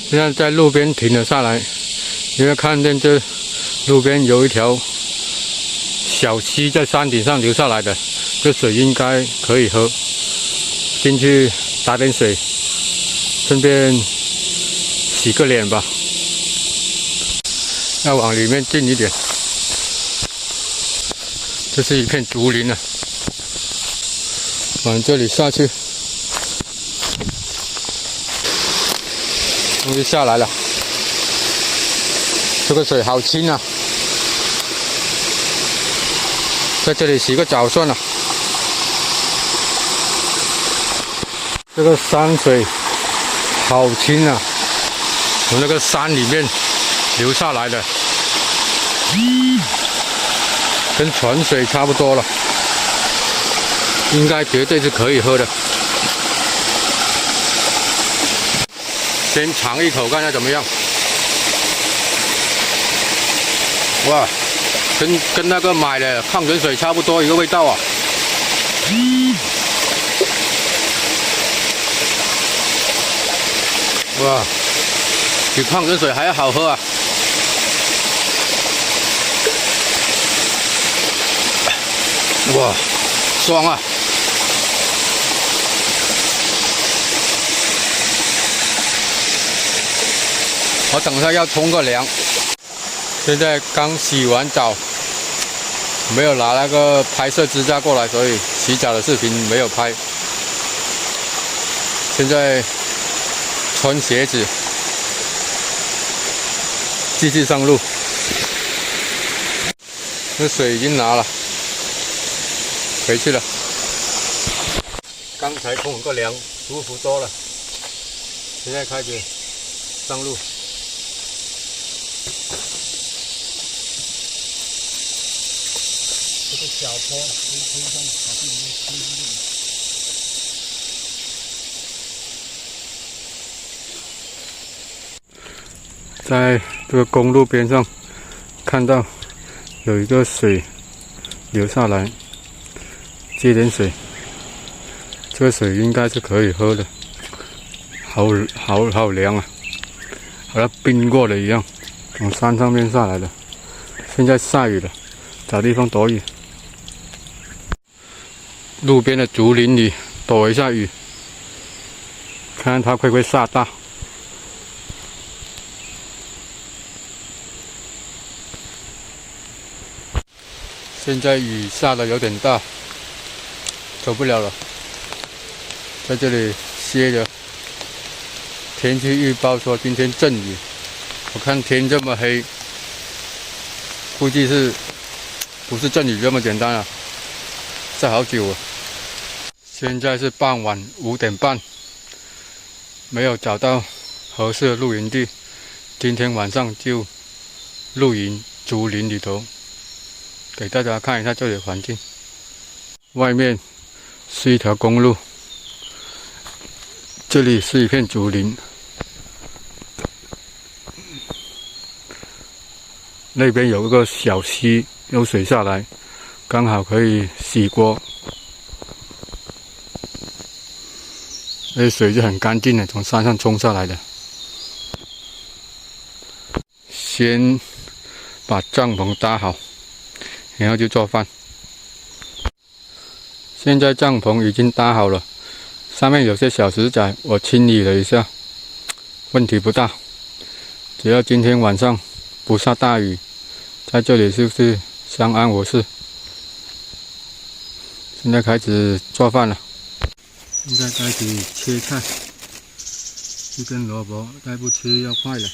现在在路边停了下来，因为看见这路边有一条小溪在山顶上流下来的，这水应该可以喝。进去打点水，顺便洗个脸吧。要往里面进一点。这是一片竹林啊，往这里下去。终于下来了，这个水好清啊，在这里洗个澡算了。这个山水好清啊，从那个山里面流下来的，跟泉水差不多了，应该绝对是可以喝的。先尝一口看看怎么样。哇，跟那个买的矿泉水差不多一个味道啊。哇，比矿泉水还要好喝啊！哇，爽啊！我等一下要冲个凉。现在刚洗完澡，没有拿那个拍摄支架过来，所以洗澡的视频没有拍。现在穿鞋子，继续上路。这水已经拿了，回去了。刚才冲个凉，舒服多了。现在开始上路。这个小坡推上跑进里面推进去。在这个公路边上，看到有一个水流下来，接点水，这个水应该是可以喝的，好凉啊，好像冰过了一样，从山上面下来的。现在下雨了，找地方躲雨。路边的竹林里躲一下雨，看看它会不会下大。现在雨下的有点大，走不了了，在这里歇着。天气预报说今天阵雨，我看天这么黑，估计是不是阵雨这么简单啊？下好久了。现在是傍晚5点半，没有找到合适的露营地，今天晚上就露营竹林里头。给大家看一下这里的环境，外面是一条公路，这里是一片竹林，那边有一个小溪，有水下来，刚好可以洗锅。那水是很干净的，从山上冲下来的。先把帐篷搭好，然后就做饭。现在帐篷已经搭好了，上面有些小石仔，我清理了一下，问题不大。只要今天晚上不下大雨，在这里就是相安无事。现在开始做饭了。现在开始切菜，一根萝卜再不切要坏了。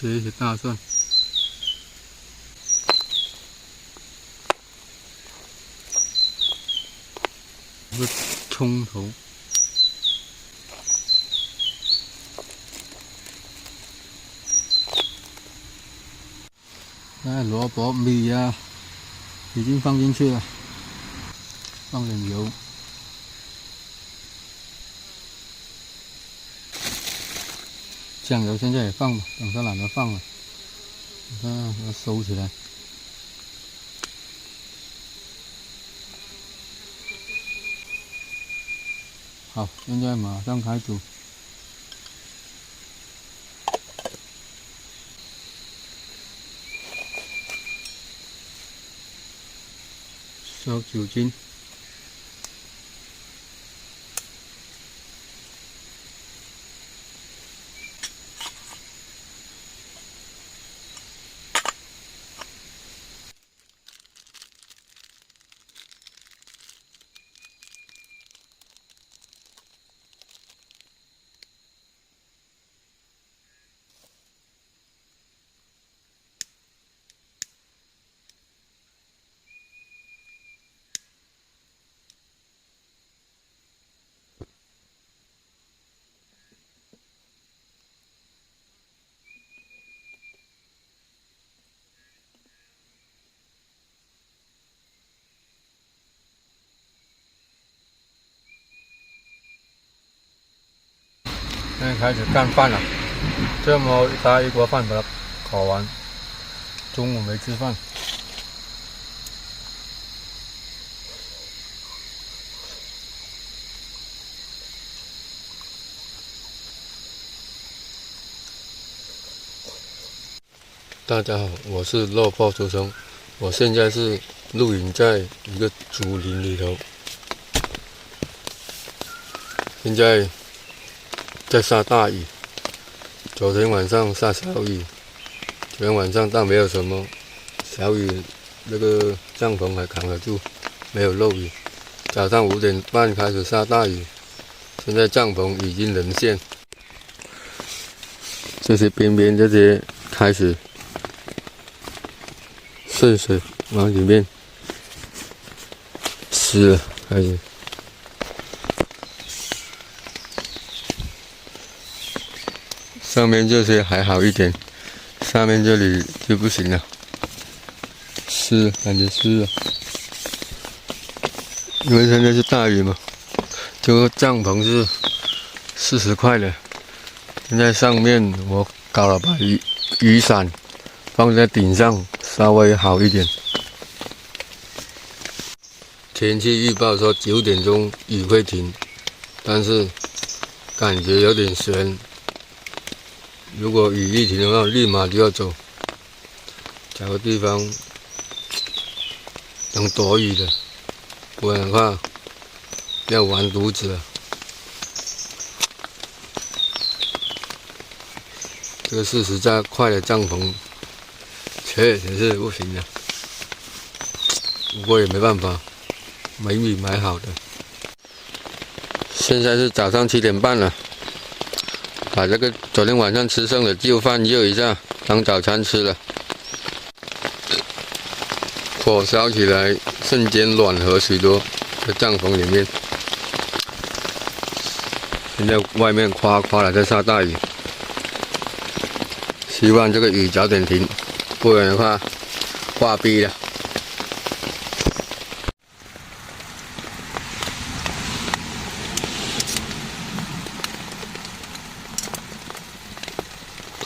切一些大蒜，一个葱头，萝卜、米啊，已经放进去了，放点油。 酱油现在也放吧，等它懒得放了，你看要收起来。好，现在马上开煮。烧酒精。 现在开始干饭了，这么大一锅饭把它烤完。中午没吃饭。大家好，我是肉爆出生，我现在是露营在一个竹林里头，现在在下大雨。昨天晚上下小雨，昨天晚上倒没有什么小雨，那个帐篷还扛得住，没有漏雨。早上5点半开始下大雨，现在帐篷已经沦陷，这些边边这些开始渗水往里面湿了，开始。上面这些还好一点，下面这里就不行了，湿，感觉湿了。因为现在是大雨嘛，这个帐篷是40块的，现在上面我搞了把雨伞放在顶上，稍微好一点。天气预报说9点钟雨会停，但是感觉有点悬。如果雨一停的话，立马就要走，找个地方能躲雨的，不然的话要完犊子了。这个40块的帐篷确实是不行的，不过也没办法，没米买好的。现在是早上7点半了。把这个昨天晚上吃剩的旧饭热一下，当早餐吃了。火烧起来，瞬间暖和许多。在帐篷里面，现在外面哗哗的在下大雨，希望这个雨早点停，不然的话，挂逼了。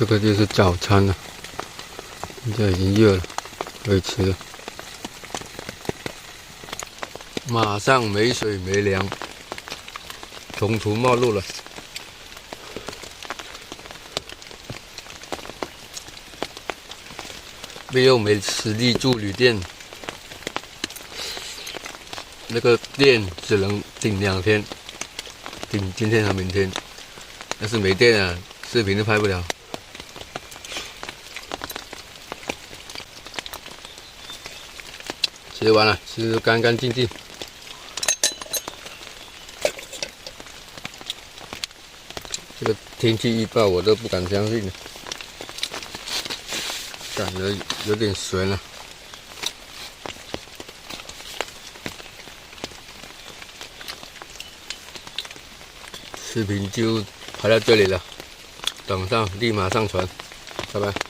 这个就是早餐了，现在已经热了，可以吃了。马上没水没粮，穷途末路了。又没实力住旅店，那个店只能顶2天，顶今天和明天。要是没电啊，视频都拍不了。吃完了，吃得干干净净。这个天气预报我都不敢相信了。感觉有点悬了。视频就拍到这里了，等上立马上传，拜拜。